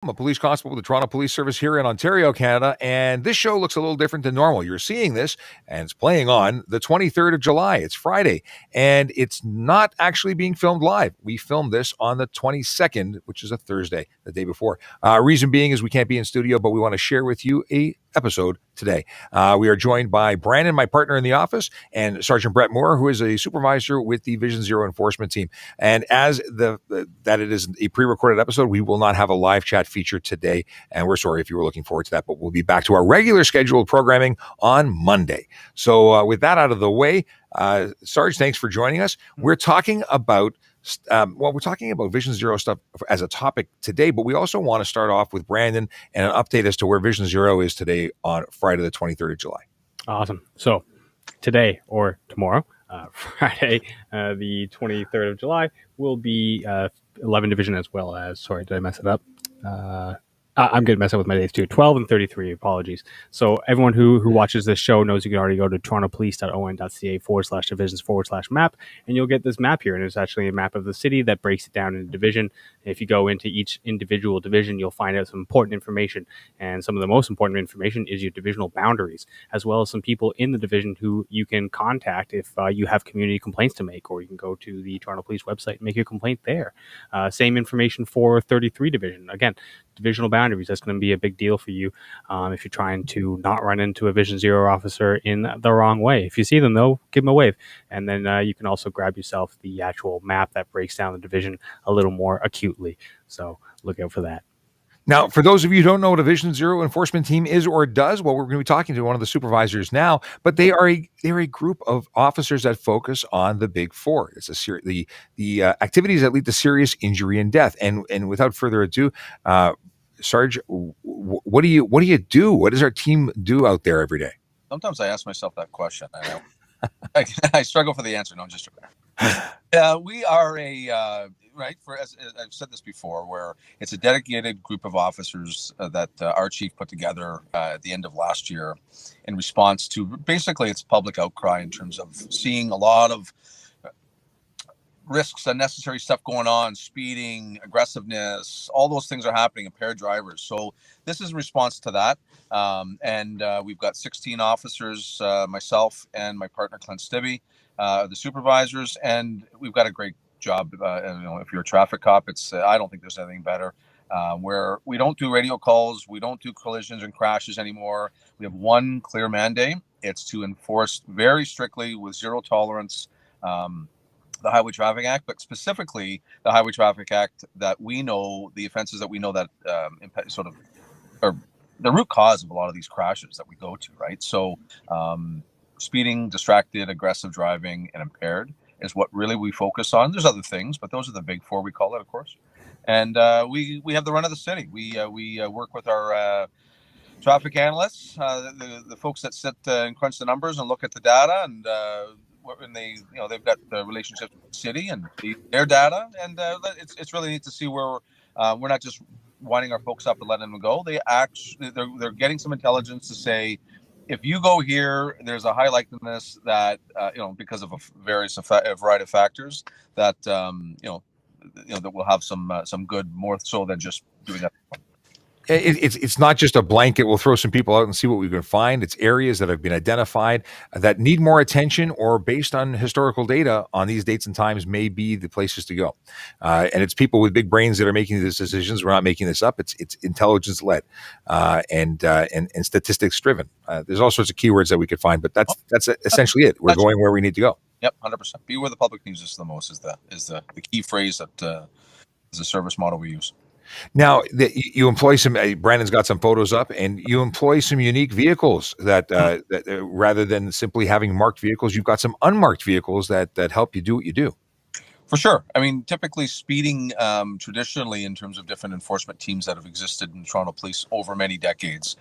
I'm a police constable with the Toronto Police Service here in Ontario, Canada, and this show looks a little different than normal. You're seeing this, and it's playing on the 23rd of July. It's Friday, and it's not actually being filmed live. We filmed this on the 22nd, which is a Thursday, the day before. Reason being is we can't be in studio, but we want to share with you a episode today. We are joined by Brandon, my partner in the office, and Sergeant Brett Moore, who is a supervisor with the Vision Zero enforcement team. And as that it is a pre-recorded episode, we will not have a live chat feature today, and we're sorry if you were looking forward to that, but we'll be back to our regular scheduled programming on Monday. So with that out of the way, Sarge, thanks for joining us. We're talking about we're talking about Vision Zero stuff as a topic today, but we also want to start off with Brandon and an update as to where Vision Zero is today on Friday, the 23rd of July. Awesome. So today or tomorrow, Friday, the 23rd of July, will be 11 Division as well as, sorry, did I mess it up? I'm going to mess up with my dates too. 12 and 33, apologies. So everyone who watches this show knows you can already go to torontopolice.on.ca/divisions/map, and you'll get this map here. And it's actually a map of the city that breaks it down into division. If you go into each individual division, you'll find out some important information. And some of the most important information is your divisional boundaries, as well as some people in the division who you can contact if you have community complaints to make, or you can go to the Toronto Police website and make your complaint there. Same information for 33 Division. Again, divisional boundaries. That's going to be a big deal for you if you're trying to not run into a Vision Zero officer in the wrong way. If you see them, though, give them a wave. And then you can also grab yourself the actual map that breaks down the division a little more acutely. So look out for that. Now, for those of you who don't know what a Vision Zero enforcement team is or does, well, we're going to be talking to one of the supervisors now, but they're a group of officers that focus on the big four. It's the activities that lead to serious injury and death. And without further ado, Sarge, what do you do? What does our team do out there every day? Sometimes I ask myself that question. I struggle for the answer. No, just we are right, as I've said this before, where it's a dedicated group of officers that our chief put together at the end of last year in response to basically its public outcry in terms of seeing a lot of risks, unnecessary stuff going on, speeding, aggressiveness, all those things are happening, impaired drivers. So this is a response to that. And we've got 16 officers, myself and my partner, Clint Stibbe, the supervisors, and we've got a great job. If you're a traffic cop, I don't think there's anything better. Where we don't do radio calls, we don't do collisions and crashes anymore. We have one clear mandate. It's to enforce very strictly with zero tolerance the Highway Traffic Act, but specifically the Highway Traffic Act that we know, the offenses that we know that sort of are the root cause of a lot of these crashes that we go to, right? So speeding, distracted, aggressive driving, and impaired is what really we focus on. There's other things, but those are the big four, we call it, of course. And we have the run of the city. We work with our traffic analysts, the folks that sit and crunch the numbers and look at the data, and when they've got the relationship with the city and their data, and it's really neat to see where we're not just winding our folks up and letting them go. They're getting some intelligence to say, if you go here, there's a high likeliness that because of a variety of factors that that we'll have some good, more so than just doing that. It's not just a blanket. We'll throw some people out and see what we can find. It's areas that have been identified that need more attention, or based on historical data on these dates and times, may be the places to go. And it's people with big brains that are making these decisions. We're not making this up. It's intelligence led and statistics driven. There's all sorts of keywords that we could find, but that's essentially it. We're going where we need to go. Yep, 100%. Be where the public needs us the most is the key phrase that is the service model we use. Now, you employ some. Brandon's got some photos up, and you employ some unique vehicles that rather than simply having marked vehicles, you've got some unmarked vehicles that help you do what you do. For sure. I mean, typically speeding traditionally, in terms of different enforcement teams that have existed in Toronto Police over many decades,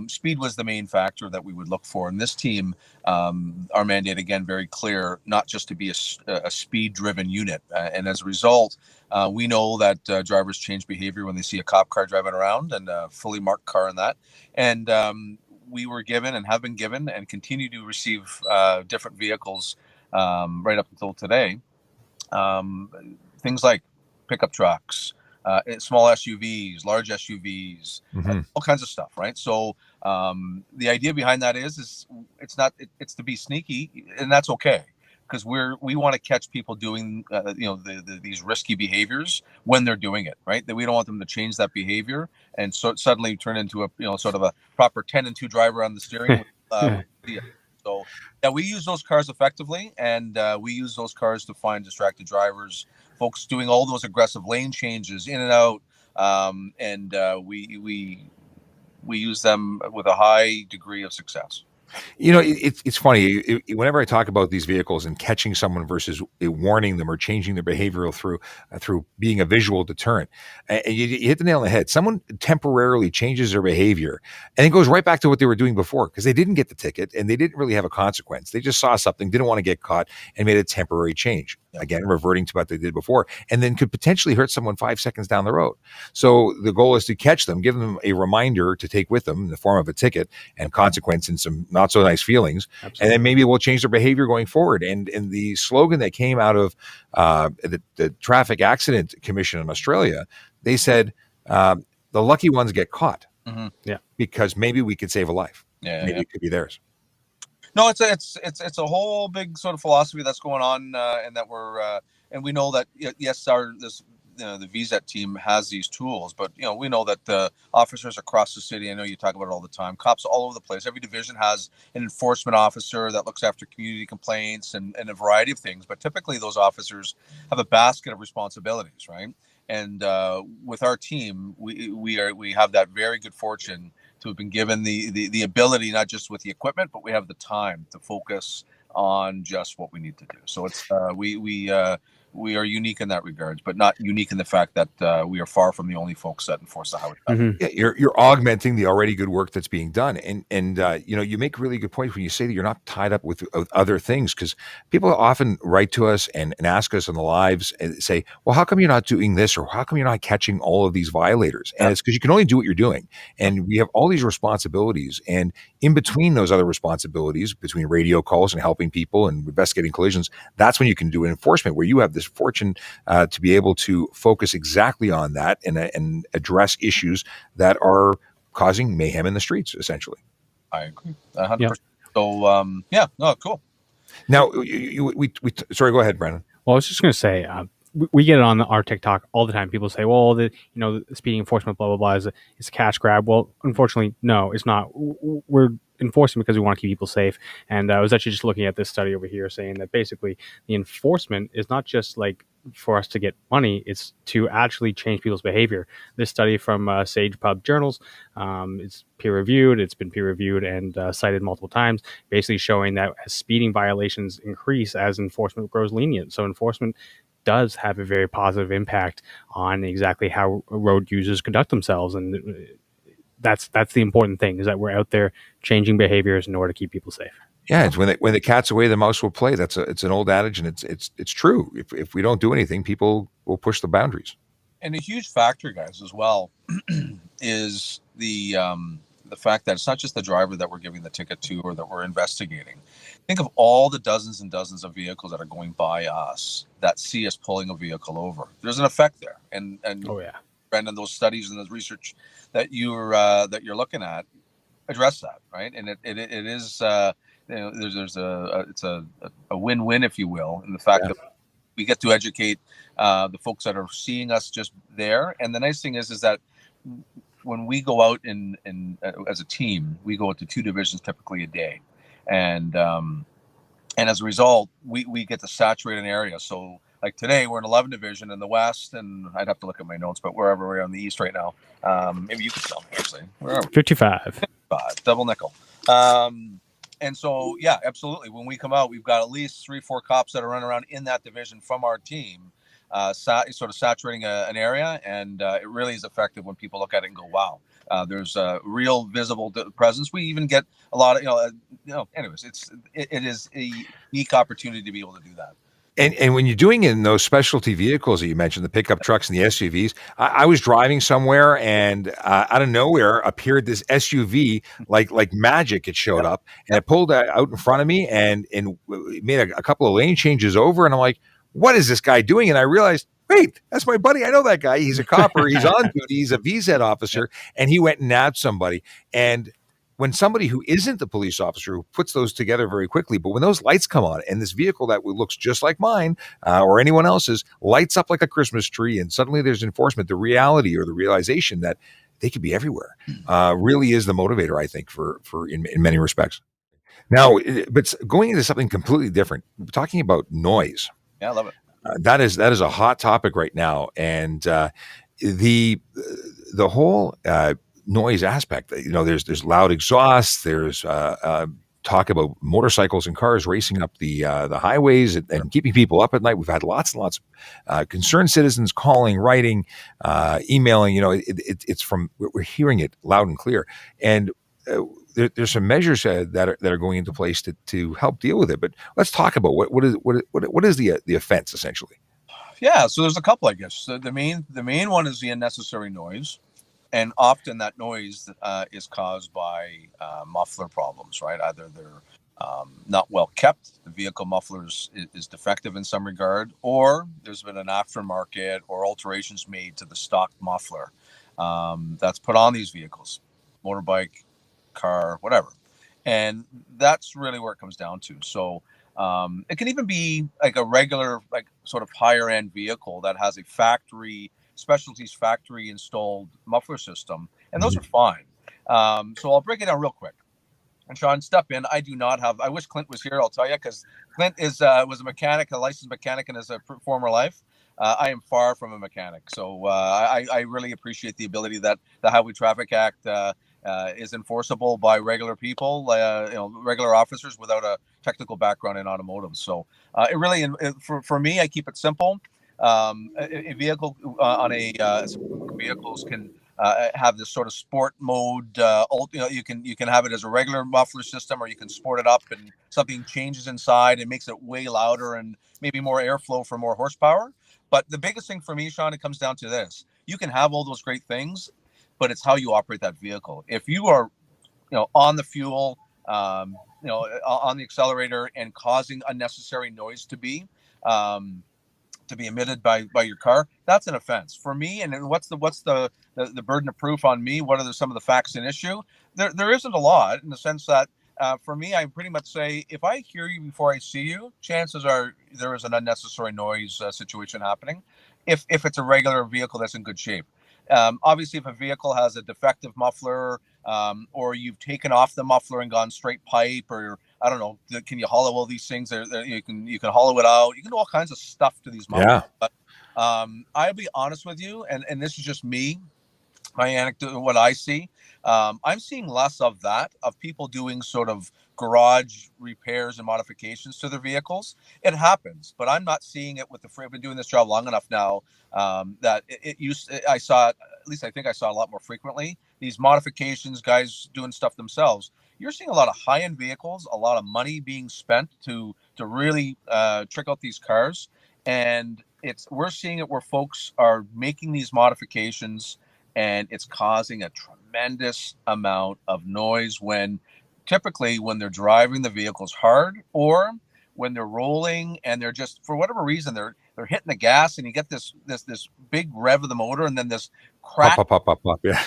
speed was the main factor that we would look for. In this team, our mandate, again, very clear, not just to be a speed-driven unit. And as a result, we know that drivers change behavior when they see a cop car driving around, and a fully marked car in that. And we were given and have been given and continue to receive different vehicles right up until today. Things like pickup trucks, small SUVs, large SUVs, Mhm. all kinds of stuff, right? So the idea behind that is it's to be sneaky, and that's okay, because we want to catch people doing these risky behaviors when they're doing it, right? That we don't want them to change that behavior and so suddenly turn into a sort of a proper 10 and 2 driver on the steering with so yeah, we use those cars effectively, and we use those cars to find distracted drivers, folks doing all those aggressive lane changes in and out, and we use them with a high degree of success. It's funny. Whenever I talk about these vehicles and catching someone versus warning them or changing their behavioral through being a visual deterrent, and you hit the nail on the head. Someone temporarily changes their behavior and it goes right back to what they were doing before because they didn't get the ticket and they didn't really have a consequence. They just saw something, didn't want to get caught, and made a temporary change. Again, reverting to what they did before, and then could potentially hurt someone 5 seconds down the road. So the goal is to catch them, give them a reminder to take with them in the form of a ticket and consequence and some not so nice feelings. Absolutely. And then maybe we'll change their behavior going forward. And the slogan that came out of the Traffic Accident Commission in Australia, they said the lucky ones get caught. Mm-hmm. Yeah, because maybe we could save a life. Maybe it could be theirs. No, it's a whole big sort of philosophy that's going on, and that we're and we know that yes, the VZET team has these tools, but we know that the officers across the city, I know you talk about it all the time, cops all over the place. Every division has an enforcement officer that looks after community complaints and a variety of things, but typically those officers have a basket of responsibilities, right? And with our team, we have that very good fortune to have been given the ability, not just with the equipment, but we have the time to focus on just what we need to do. So it's we are unique in that regards, but not unique in the fact that we are far from the only folks that enforce the highway. Mm-hmm. Yeah, you're augmenting the already good work that's being done, and you make really good points when you say that you're not tied up with other things, because people often write to us and ask us on the lives and say, well, how come you're not doing this, or how come you're not catching all of these violators? And it's because you can only do what you're doing, and we have all these responsibilities, and in between those other responsibilities, between radio calls and helping people and investigating collisions, that's when you can do enforcement, where you have this fortune to be able to focus exactly on that and address issues that are causing mayhem in the streets, essentially. I agree 100%. Yeah. So cool. Now sorry, go ahead, Brandon. Well, I was just going to say, we get it on our TikTok all the time. People say, well, the speeding enforcement, blah, blah, blah, is a cash grab. Well, unfortunately, no, it's not. We're enforcing because we want to keep people safe. And I was actually just looking at this study over here saying that basically the enforcement is not just like for us to get money, it's to actually change people's behavior. This study from Sage Pub Journals, it's peer reviewed. It's been peer reviewed and cited multiple times, basically showing that as speeding violations increase, as enforcement grows lenient. So enforcement does have a very positive impact on exactly how road users conduct themselves. And that's the important thing, is that we're out there changing behaviors in order to keep people safe. Yeah, it's when the cat's away, the mouse will play. It's an old adage, and it's true. If we don't do anything, people will push the boundaries. And a huge factor, guys, as well, is the fact that it's not just the driver that we're giving the ticket to or that we're investigating. Think of all the dozens and dozens of vehicles that are going by us that see us pulling a vehicle over. There's an effect there, and oh yeah, Brandon, those studies and those research that you're looking at address that, right? And it is. There's it's a win-win, if you will, in the fact that we get to educate the folks that are seeing us just there. And the nice thing is that when we go out in as a team, we go out to 2 divisions typically a day, and as a result, we get to saturate an area. So like today, we're in 11 division in the west, and I'd have to look at my notes, but wherever we're on the east right now, maybe you could tell me actually. 55, double nickel. And so, yeah, absolutely. When we come out, we've got at least 3-4 cops that are running around in that division from our team, sort of saturating an area. And it really is effective when people look at it and go, wow, there's a real visible presence. We even get a lot of, anyways, it is a unique opportunity to be able to do that. And when you're doing it in those specialty vehicles that you mentioned, the pickup trucks and the SUVs, I was driving somewhere and out of nowhere appeared this SUV like magic. It showed up and it pulled out in front of me and made a couple of lane changes over. And I'm like, what is this guy doing? And I realized, wait, that's my buddy. I know that guy. He's a copper. He's on duty. He's a VZ officer, and he went and nabbed somebody. And when somebody who isn't the police officer who puts those together very quickly, but when those lights come on and this vehicle that looks just like mine or anyone else's lights up like a Christmas tree, and suddenly there's enforcement, the reality or the realization that they could be everywhere really is the motivator, I think, for in many respects. Now, but going into something completely different, talking about noise. Yeah, I love it. That is a hot topic right now, and the whole noise aspect. There's loud exhaust. There's talk about motorcycles and cars racing up the highways and keeping people up at night. We've had lots and lots of concerned citizens calling, writing, emailing. It's from we're hearing it loud and clear, and there's some measures that are going into place to help deal with it. But let's talk about what is the offense essentially. Yeah, so there's a couple, I guess. So the main one is the unnecessary noise, and often that noise is caused by muffler problems, right? Either they're not well kept, the vehicle mufflers is defective in some regard, or there's been an aftermarket or alterations made to the stock muffler that's put on these vehicles, motorbike, car, whatever. And that's really where it comes down to. So it can even be like a regular, like sort of higher end vehicle that has a specialties factory installed muffler system, and those are fine. So I'll break it down real quick. And Sean, step in. I do not have. I wish Clint was here. I'll tell you, because Clint was a mechanic, a licensed mechanic in his former life. I am far from a mechanic, so I really appreciate the ability that the Highway Traffic Act is enforceable by regular people, regular officers without a technical background in automotive. So it really, for me, I keep it simple. A vehicle on vehicles can have this sort of sport mode. You can have it as a regular muffler system, or you can sport it up and something changes inside and makes it way louder and maybe more airflow for more horsepower. But the biggest thing for me, Sean, it comes down to this: you can have all those great things, but it's how you operate that vehicle. If you are, on the fuel, on the accelerator and causing unnecessary noise to be emitted by your car, that's an offense for me. And what's the burden of proof on me? What are some of the facts in issue? There isn't a lot, in the sense that for me, I pretty much say, if I hear you before I see you, chances are there is an unnecessary noise situation happening. If it's a regular vehicle that's in good shape. Obviously, if a vehicle has a defective muffler, or you've taken off the muffler and gone straight pipe, or I don't know, can you hollow all these things? You can hollow it out. You can do all kinds of stuff to these mufflers. Yeah. But I'll be honest with you, and this is just me, my anecdote, what I see. I'm seeing less of that, of people doing sort of garage repairs and modifications to their vehicles. It happens, but I'm not seeing it with I've been doing this job long enough now that I saw it, at least I think I saw it a lot more frequently. These modifications, guys doing stuff themselves. You're seeing a lot of high-end vehicles, a lot of money being spent to really trick out these cars, and we're seeing it where folks are making these modifications, and it's causing a tremendous amount of noise typically when they're driving the vehicles hard, or when they're rolling and they're just, for whatever reason, they're hitting the gas, and you get this big rev of the motor, and then this crack. Pop, yeah.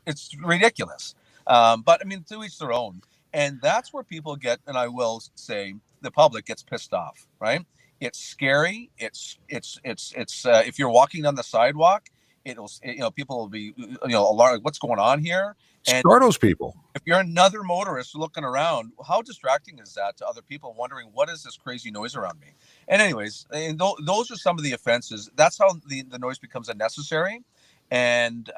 It's ridiculous. But I mean, to each their own. And that's where people get, and I will say the public gets pissed off, right? It's scary. It's if you're walking on the sidewalk, people will be, alarmed. What's going on here? And startles people. If you're another motorist looking around, how distracting is that to other people wondering, what is this crazy noise around me? And anyways, those are some of the offenses. That's how the noise becomes unnecessary. And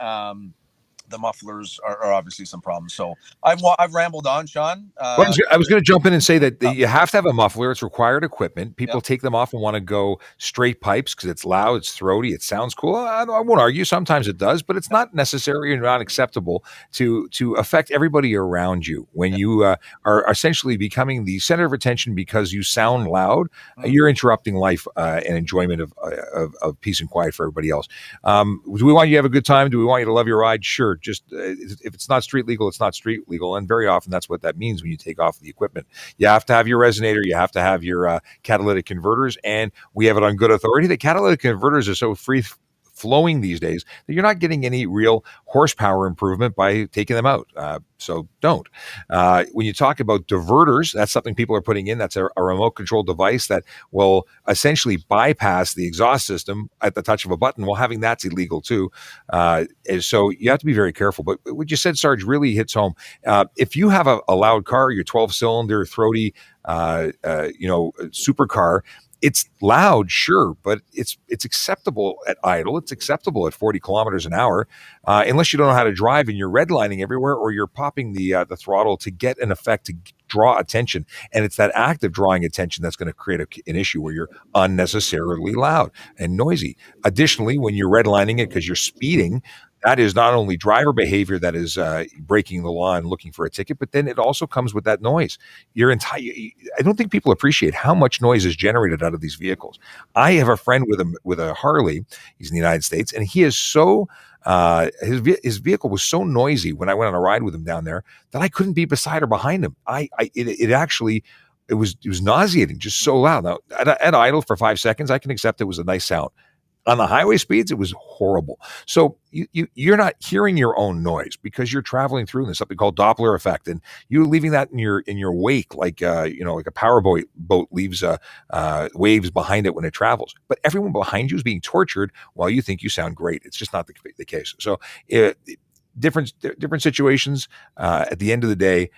the mufflers are obviously some problems. So I've rambled on, Sean. Well, I was going to jump in and say that you have to have a muffler. It's required equipment. People take them off and want to go straight pipes because it's loud, it's throaty, it sounds cool. I won't argue. Sometimes it does, but it's not necessary and not acceptable to affect everybody around you. When you are essentially becoming the center of attention because you sound loud, you're interrupting life and enjoyment of peace and quiet for everybody else. Do we want you to have a good time? Do we want you to love your ride? Sure. sure, just if it's not street legal, it's not street legal. And very often that's what that means when you take off the equipment. You have to have your resonator, you have to have your catalytic converters, and we have it on good authority that catalytic converters are so free flowing these days that you're not getting any real horsepower improvement by taking them out. So don't. When you talk about diverters, that's something people are putting in. That's a remote control device that will essentially bypass the exhaust system at the touch of a button. Well, having that's illegal too. So you have to be very careful. But what you said, Sarge, really hits home. If you have a loud car, your 12-cylinder, throaty, supercar, it's loud, sure, but it's acceptable at idle. It's acceptable at 40 kilometers an hour, unless you don't know how to drive and you're redlining everywhere, or you're popping the throttle to get an effect to draw attention. And it's that act of drawing attention that's going to create an issue where you're unnecessarily loud and noisy. Additionally, when you're redlining it because you're speeding, that is not only driver behavior that is breaking the law and looking for a ticket, but then it also comes with that noise. I don't think people appreciate how much noise is generated out of these vehicles. I have a friend with a Harley. He's in the United States, and he is so his vehicle was so noisy when I went on a ride with him down there that I couldn't be beside or behind him. It was nauseating, just so loud. Now at idle for 5 seconds, I can accept it was a nice sound. On the highway speeds, it was horrible. So you're not hearing your own noise because you're traveling through. There's something called Doppler effect, and you're leaving that in your wake, like like a power boat leaves waves behind it when it travels. But everyone behind you is being tortured while you think you sound great. It's just not the case. So different situations. At the end of the day,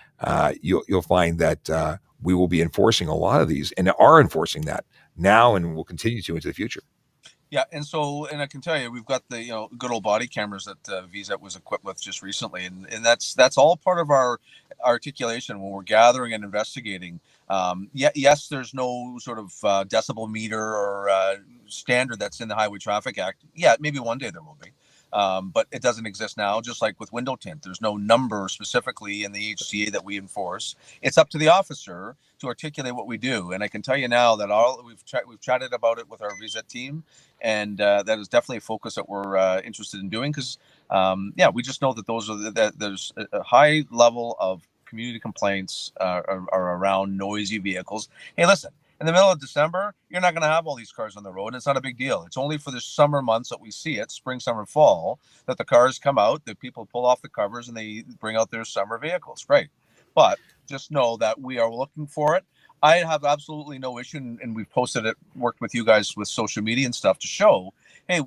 you'll find that we will be enforcing a lot of these, and are enforcing that now, and will continue to into the future. Yeah, and I can tell you, we've got the good old body cameras that VZET was equipped with just recently, and that's all part of our articulation when we're gathering and investigating. Yes, there's no sort of decibel meter or standard that's in the Highway Traffic Act. Yeah, maybe one day there will be. But it doesn't exist now, just like with window tint. There's no number specifically in the HCA that we enforce. It's up to the officer to articulate what we do. And I can tell you now that we've chatted about it with our VZET team, and that is definitely a focus that we're interested in doing, because we just know that there's a high level of community complaints are around noisy vehicles. Hey, listen. In the middle of December, you're not going to have all these cars on the road, and it's not a big deal. It's only for the summer months that we see it, spring, summer, fall, that the cars come out, that people pull off the covers, and they bring out their summer vehicles. Great. But just know that we are looking for it. I have absolutely no issue, and we've posted it, worked with you guys with social media and stuff to show, hey,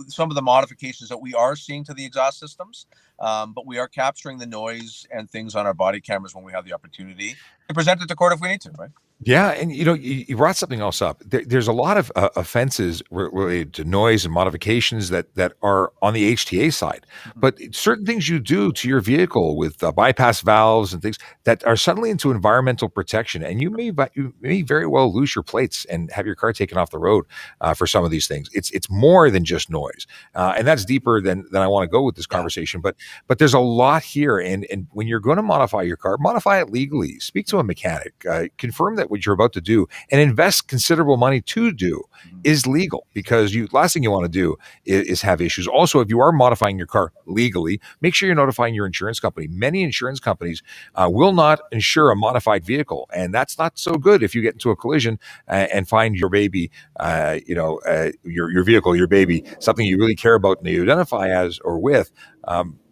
some of the modifications that we are seeing to the exhaust systems, but we are capturing the noise and things on our body cameras when we have the opportunity to present it to court if we need to, right? Yeah, and you brought something else up. There's a lot of offenses related to noise and modifications that are on the HTA side, but certain things you do to your vehicle with bypass valves and things that are suddenly into environmental protection, and you may very well lose your plates and have your car taken off the road for some of these things. It's more than just noise, and that's deeper than I want to go with this conversation. But there's a lot here, and when you're going to modify your car, modify it legally. Speak to a mechanic, confirm that what you're about to do and invest considerable money to do is legal, because last thing you want to do is have issues. Also, if you are modifying your car legally, make sure you're notifying your insurance company. Many insurance companies will not insure a modified vehicle, and that's not so good if you get into a collision and find your baby, your vehicle, your baby, something you really care about and you identify as or with,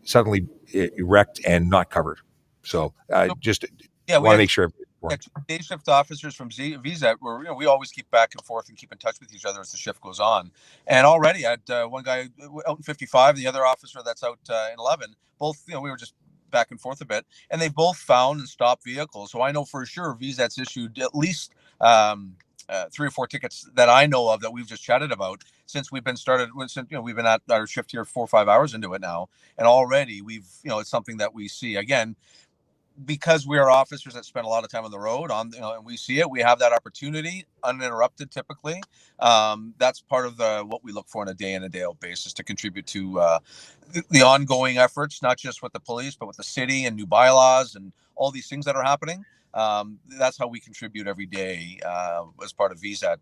suddenly wrecked and not covered. So just want to make sure. Day shift officers from VZET, where we always keep back and forth and keep in touch with each other as the shift goes on. And already I had one guy out in 55, the other officer that's out in 11. Both, we were just back and forth a bit, and they both found and stopped vehicles. So I know for sure VZET's issued at least 3 or 4 tickets that I know of that we've just chatted about since we've been we've been at our shift here 4 or 5 hours into it now, and already we've it's something that we see again. Because we are officers that spend a lot of time on the road, and we see it, we have that opportunity uninterrupted typically. That's part of what we look for on a day in and day out basis to contribute to the ongoing efforts, not just with the police, but with the city and new bylaws and all these things that are happening. That's how we contribute every day as part of VSAT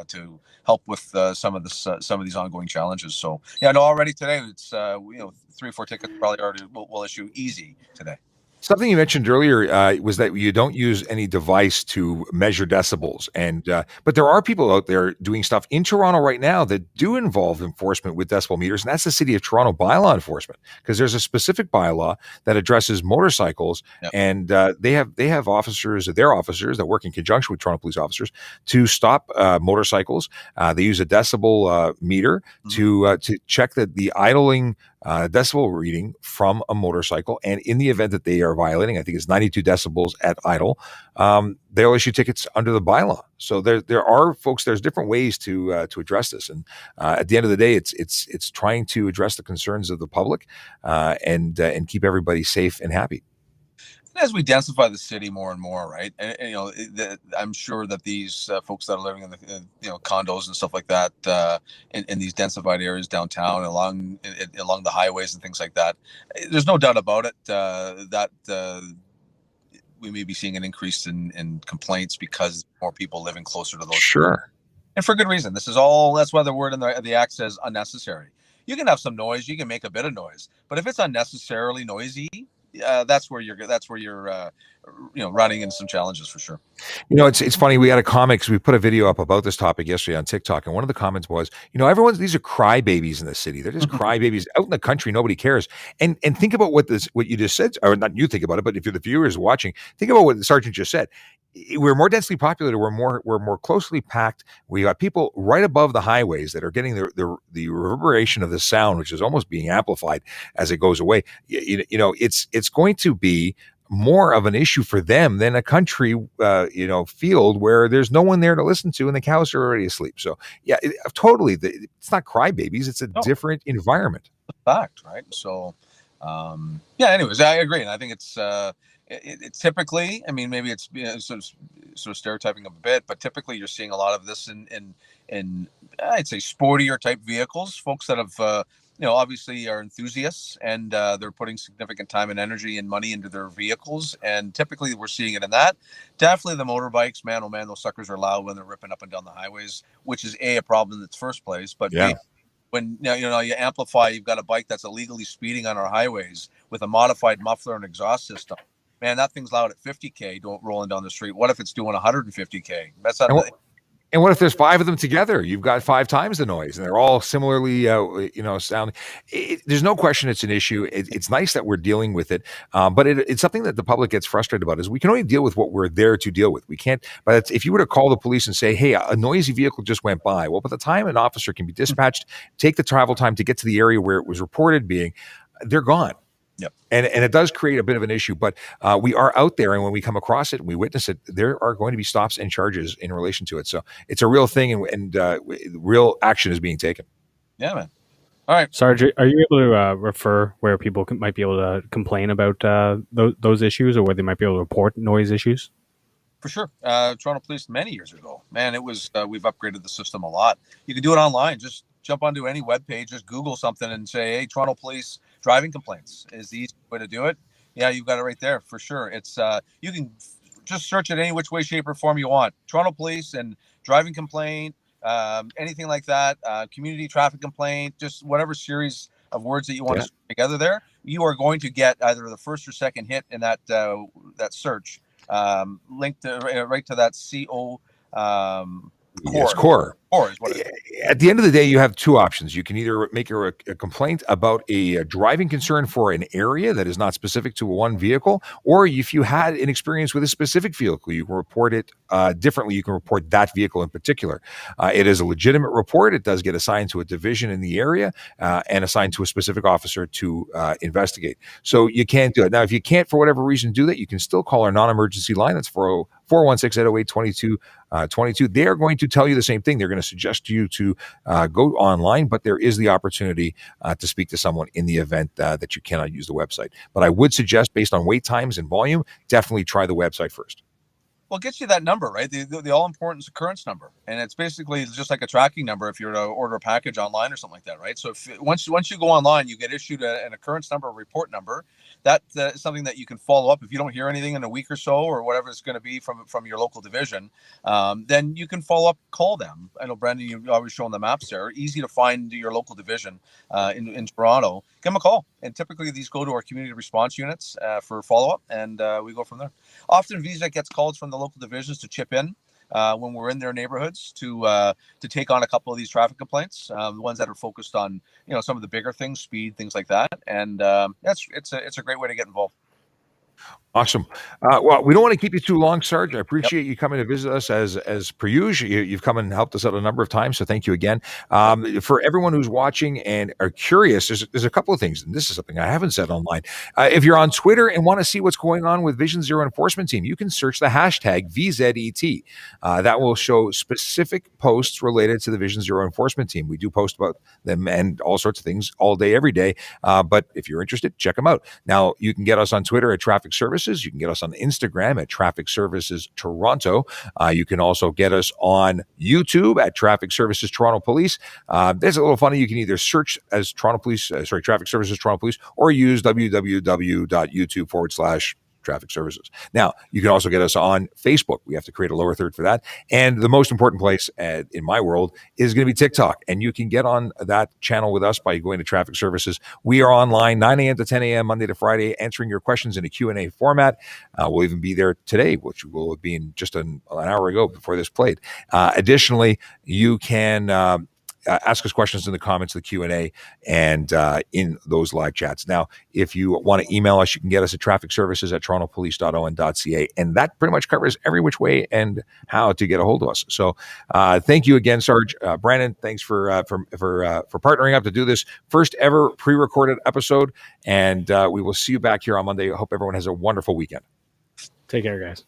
to help with some of these ongoing challenges. So yeah, no, already today it's 3 or 4 tickets probably already will issue easy today. Something you mentioned earlier was that you don't use any device to measure decibels, and but there are people out there doing stuff in Toronto right now that do involve enforcement with decibel meters, and that's the City of Toronto bylaw enforcement, because there's a specific bylaw that addresses motorcycles, Yep. and they have officers, their officers that work in conjunction with Toronto police officers to stop motorcycles. They use a decibel meter to check that the idling decibel reading from a motorcycle, and in the event that they are violating, I think it's 92 decibels at idle, they'll issue tickets under the bylaw. So there are folks. There's different ways to address this, and at the end of the day, it's trying to address the concerns of the public and keep everybody safe and happy. As we densify the city more and more, right? And I'm sure that these folks that are living in the condos and stuff like that in these densified areas downtown, along the highways and things like that, there's no doubt about it that we may be seeing an increase in complaints because more people living closer to those. Sure. And for good reason. That's why the word in the act says unnecessary. You can have some noise, you can make a bit of noise, but if it's unnecessarily noisy, that's where you're running into some challenges for sure. It's funny. We had a comics. We put a video up about this topic yesterday on TikTok, and one of the comments was, these are crybabies in the city. They're just crybabies out in the country. Nobody cares. And think about what you just said, or not you think about it, but if you're the viewers watching, think about what the sergeant just said. We're more densely populated. We're more closely packed. We got people right above the highways that are getting the reverberation of the sound, which is almost being amplified as it goes away. It's going to be more of an issue for them than a country, field where there's no one there to listen to and the cows are already asleep. So yeah, totally. It's not crybabies. It's a different environment. Fact, right? So, anyways, I agree. And I think it's typically, I mean, maybe it's sort of stereotyping a bit, but typically you're seeing a lot of this in I'd say sportier type vehicles, folks that have, obviously are enthusiasts and they're putting significant time and energy and money into their vehicles. And typically we're seeing it in that. Definitely the motorbikes, man, oh man, those suckers are loud when they're ripping up and down the highways, which is a problem in its first place. But yeah. When you amplify, you've got a bike that's illegally speeding on our highways with a modified muffler and exhaust system. Man, that thing's loud at 50K rolling down the street. What if it's doing 150K? That's not. And what if there's 5 of them together? You've got 5 times the noise, and they're all similarly, sound. There's no question it's an issue. It's nice that we're dealing with it, but it's something that the public gets frustrated about. Is we can only deal with what we're there to deal with. We can't. But if you were to call the police and say, "Hey, a noisy vehicle just went by," well, by the time an officer can be dispatched, take the travel time to get to the area where it was reported being, they're gone. Yep. And it does create a bit of an issue, but we are out there, and when we come across it and we witness it, there are going to be stops and charges in relation to it. So it's a real thing, and real action is being taken. Yeah, man. All right, Sarge, are you able to refer where people might be able to complain about those issues, or where they might be able to report noise issues? For sure. Toronto Police many years ago, man, it was we've upgraded the system a lot. You can do it online. Just jump onto any web page, just Google something and say, "Hey, Toronto Police driving complaints" is the easy way to do it. Yeah, you've got it right there for sure. It's you can just search it any which way, shape, or form you want. Toronto Police and driving complaint, anything like that, community traffic complaint, just whatever series of words that you want to put together there. You are going to get either the first or second hit in that search, linked right to that CO. Core. Yes, core. Core is what it is. At the end of the day, you have 2 options. You can either make a complaint about a driving concern for an area that is not specific to one vehicle, or if you had an experience with a specific vehicle, you can report it differently. You can report that vehicle in particular. It is a legitimate report. It does get assigned to a division in the area and assigned to a specific officer to investigate. So you can't do it. Now, if you can't, for whatever reason, do that, you can still call our non-emergency line. That's 416-808-2222. They are going to tell you the same thing. They're going to suggest to you to go online, but there is the opportunity to speak to someone in the event that you cannot use the website. But I would suggest, based on wait times and volume, definitely try the website first. Well, it gets you that number, right? The all important occurrence number, and it's basically just like a tracking number if you're to order a package online or something like that, right? So if once you go online, you get issued an occurrence number, a report number. That is something that you can follow up if you don't hear anything in a week or so, or whatever it's going to be from your local division. Then you can follow up, call them. I know, Brendan, you've always shown the maps there. Easy to find your local division in Toronto. Give them a call, and typically these go to our community response units for follow up, and we go from there. Often VSEC gets calls from the local divisions to chip in when we're in their neighborhoods to take on a couple of these traffic complaints, the ones that are focused on some of the bigger things, speed, things like that, and it's a great way to get involved. Awesome. Well, we don't want to keep you too long, Sarge. I appreciate you coming to visit us as per usual. You've come and helped us out a number of times, so thank you again. For everyone who's watching and are curious, there's a couple of things, and this is something I haven't said online. If you're on Twitter and want to see what's going on with Vision Zero Enforcement Team, you can search the hashtag VZET. That will show specific posts related to the Vision Zero Enforcement Team. We do post about them and all sorts of things all day, every day. But if you're interested, check them out. Now, you can get us on Twitter at Traffic Services. You can get us on Instagram at Traffic Services Toronto. You can also get us on YouTube at Traffic Services Toronto Police. There's a little funny. You can either search as Traffic Services Toronto Police, or use www.youtube.com/Traffic Services. Now, you can also get us on Facebook. We have to create a lower third for that. And the most important place in my world is going to be TikTok. And you can get on that channel with us by going to Traffic Services. We are online 9 a.m. to 10 a.m. Monday to Friday, answering your questions in a Q&A format. We'll even be there today, which will have been just an hour ago before this played. Additionally, you can ask us questions in the comments of the Q&A and in those live chats. Now, if you want to email us, you can get us at trafficservices@torontopolice.on.ca, and that pretty much covers every which way and how to get a hold of us. So thank you again, Sarge. Brandon, thanks for partnering up to do this first ever pre-recorded episode, and we will see you back here on Monday. I hope everyone has a wonderful weekend. Take care, guys.